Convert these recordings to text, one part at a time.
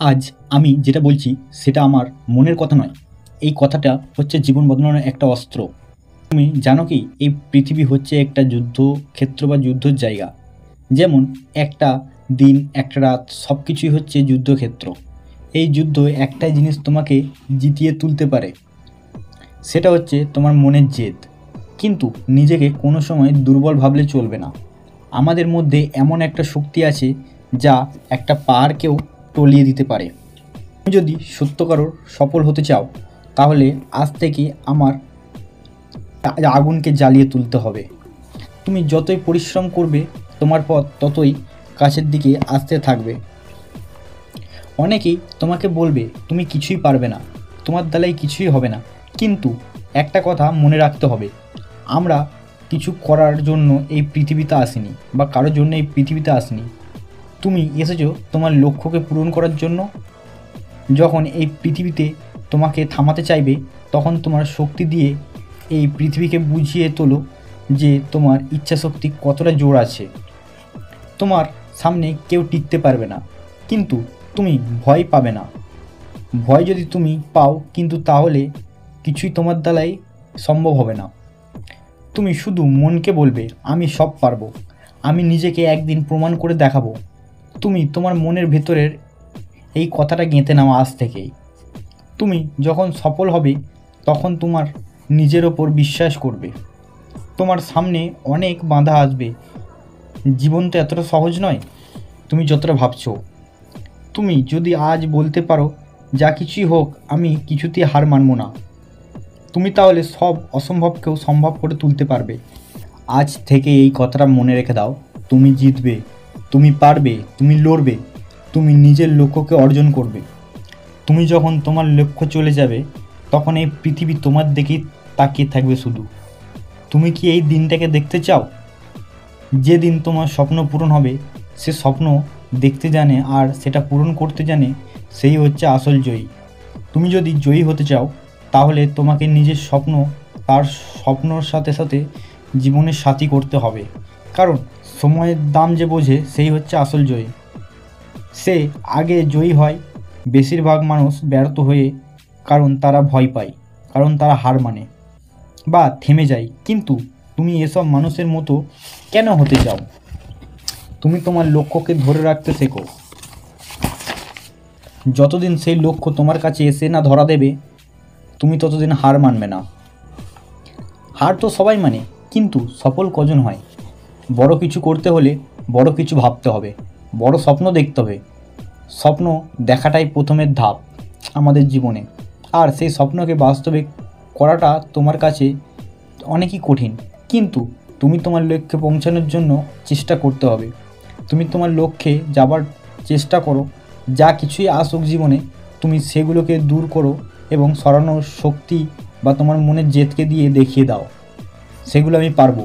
আজ আমি যেটা বলছি সেটা আমার মনের কথা নয়। এই কথাটা হচ্ছে জীবন বদলানোর একটা অস্ত্র। তুমি জানো কি এই পৃথিবী হচ্ছে একটা যুদ্ধক্ষেত্র বা যুদ্ধের জায়গা। যেমন একটা দিন একটা রাত সব কিছুই হচ্ছে যুদ্ধক্ষেত্র। এই যুদ্ধ একটাই জিনিস তোমাকে জিতিয়ে তুলতে পারে, সেটা হচ্ছে তোমার মনের জেদ। কিন্তু নিজেকে কোনো সময় দুর্বল ভাবলে চলবে না। আমাদের মধ্যে এমন একটা শক্তি আছে যা একটা পাহাড়কেও টলিয়ে দিতে পারে। তুমি যদি সত্যকারের সফল হতে চাও তাহলে আজ থেকে আমার আগুনকে জ্বালিয়ে তুলতে হবে। তুমি যতই পরিশ্রম করবে তোমার পথ ততই কাছের দিকে আসতে থাকবে। অনেকেই তোমাকে বলবে তুমি কিছুই পারবে না, তোমার দ্বারাই কিছুই হবে না। কিন্তু একটা কথা মনে রাখতে হবে, আমরা কিছু করার জন্য এই পৃথিবীতে আসিনি বা কারোর জন্য এই পৃথিবীতে আসিনি। তুমি এসেছো তোমার লক্ষ্যকে পূরণ করার জন্য। যখন এই পৃথিবীতে তোমাকে থামাতে চাইবে তখন তোমার শক্তি দিয়ে এই পৃথিবীকে বুঝিয়ে তোলো যে তোমার ইচ্ছাশক্তি কতটা জোর আছে। তোমার সামনে কেউ টিকতে পারবে না, কিন্তু তুমি ভয় পাবে না। ভয় যদি তুমি পাও কিন্তু তাহলে কিছুই তোমার দ্বারাই সম্ভব হবে না। তুমি শুধু মনকে বলবে আমি সব পারবো, আমি নিজেকে একদিন প্রমাণ করে দেখাবো। তুমি তোমার মনের ভেতরের এই কথাটা গেঁথে নাও আজ থেকেই। তুমি যখন সফল হবে তখন তোমার নিজের ওপর বিশ্বাস করবে। তোমার সামনে অনেক বাধা আসবে। জীবন তো এতটা সহজ নয় তুমি যতটা ভাবছো। তুমি যদি আজ বলতে পারো যা কিছুই হোক আমি কিছুতেই হার মানব না, তুমি তাহলে সব অসম্ভবকেও সম্ভব করে তুলতে পারবে। আজ থেকে এই কথাটা মনে রেখে দাও, তুমি জিতবে, তুমি পারবে, তুমি লড়বে, তুমি নিজের লক্ষ্যকে অর্জন করবে। তুমি যখন তোমার লক্ষ্য চলে যাবে তখন এই পৃথিবী তোমার দিকেই তাকিয়ে থাকবে শুধু। তুমি কি এই দিনটাকে দেখতে চাও? যেদিন তোমার স্বপ্ন পূরণ হবে, সে স্বপ্ন দেখতে জানে আর সেটা পূরণ করতে জানে, সেই হচ্ছে আসল জয়ী। তুমি যদি জয়ী হতে চাও তাহলে তোমাকে নিজের স্বপ্ন তার স্বপ্নর সাথে সাথে জীবনের সাথী করতে হবে। কারণ সময়ের দাম যে বোঝে সেই হচ্ছে আসল জয়ী। সে আগে জয়ী হয়। বেশিরভাগ মানুষ ব্যর্থ হয়ে, কারণ তারা ভয় পায়, কারণ তারা হার মানে বা থেমে যায়। কিন্তু তুমি এসব মানুষের মতো কেন হতে চাও? তুমি তোমার লক্ষ্যকে ধরে রাখতে শেখো। যতদিন সেই লক্ষ্য তোমার কাছে এসে না ধরা দেবে তুমি ততদিন হার মানবে না। হার তো সবাই মানে, কিন্তু সফল কজন হয়? বড় কিছু করতে হলে বড় কিছু ভাবতে হবে, বড় স্বপ্ন দেখতে হবে। স্বপ্ন দেখাটাই প্রথমের ধাপ আমাদের জীবনে। আর সেই স্বপ্নকে বাস্তবে করাটা তোমার কাছে অনেকই কঠিন, কিন্তু তুমি তোমার লক্ষ্যে পৌঁছানোর জন্য চেষ্টা করতে হবে। তুমি তোমার লক্ষ্যে যাবার চেষ্টা করো। যা কিছুই আসুক জীবনে তুমি সেগুলোকে দূর করো এবং সরানোর শক্তি বা তোমার মনের জেদকে দিয়ে দেখিয়ে দাও সেগুলো আমি পারবো।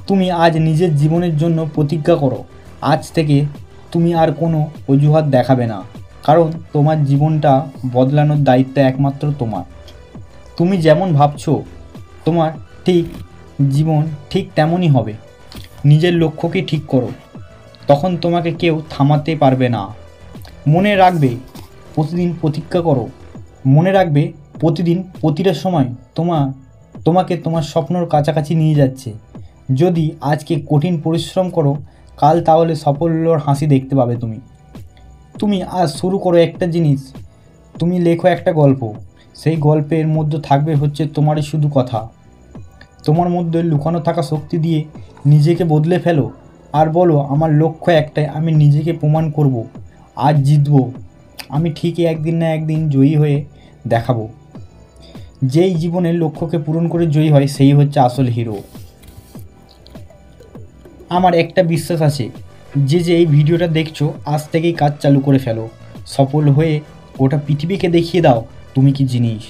তুমি আজ নিজের জীবনের জন্য প্রতিজ্ঞা করো, আজ থেকে তুমি আর কোনো অজুহাত দেখাবে না। কারণ তোমার জীবনটা বদলানোর দায়িত্ব একমাত্র তোমার। তুমি যেমন ভাবছো তোমার ঠিক জীবন ঠিক তেমনই হবে। নিজের লক্ষ্যকে ঠিক করো, তখন তোমাকে কেউ থামাতে পারবে না। মনে রাখবে প্রতিদিন প্রতিজ্ঞা করো। মনে রাখবে প্রতিদিন প্রতিটা সময় তোমাকে তোমার স্বপ্নর কাছাকাছি নিয়ে যাচ্ছে। যদি আজকে কঠিন পরিশ্রম করো কাল তাহলে সাফল্যর হাসি দেখতে পাবে তুমি। তুমি আজ শুরু করো একটা জিনিস, তুমি লেখো একটা গল্প। সেই গল্পের মধ্যে থাকবে হচ্ছে তোমারই শুধু কথা। তোমার মধ্যে লুকানো থাকা শক্তি দিয়ে নিজেকে বদলে ফেলো আর বলো আমার লক্ষ্য একটাই, আমি নিজেকে প্রমাণ করব, আজ জিতবো। আমি ঠিকই একদিন না একদিন জয়ী হয়ে দেখাবো। যেই জীবনের লক্ষ্যকে পূরণ করে জয়ী হয় সেই হচ্ছে আসল হিরো। আমার একটা বিশ্বাস আছে, যে এই ভিডিওটা দেখছো আজ থেকেই কাজ চালু করে ফেলো। সফল হয়ে গোটা পৃথিবীকে দেখিয়ে দাও তুমি কি জিনিস,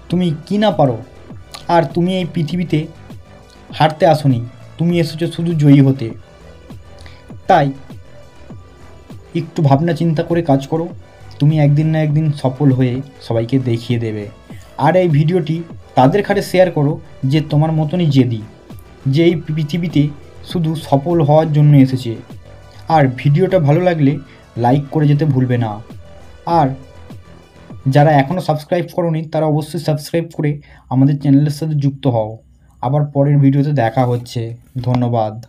তুমি কি না পারো। আর তুমি এই পৃথিবীতে হারতে আসোনি, তুমি এসেছো শুধু জয়ী হতে। তাই একটু ভাবনা চিন্তা করে কাজ করো, তুমি একদিন না একদিন সফল হয়ে সবাইকে দেখিয়ে দেবে। আর এই ভিডিওটি তাদের কাছে শেয়ার করো যে তোমার মতনই জেদি, যে এই পৃথিবীতে শুধু সফল হওয়ার জন্য এসেছে। আর ভিডিওটা ভালো লাগলে লাইক করে যেতে ভুলবে না। আর যারা এখনও সাবস্ক্রাইব করোনি তারা অবশ্যই সাবস্ক্রাইব করে আমাদের চ্যানেলের সাথে যুক্ত হও। আবার পরের ভিডিওতে দেখা হচ্ছে। ধন্যবাদ।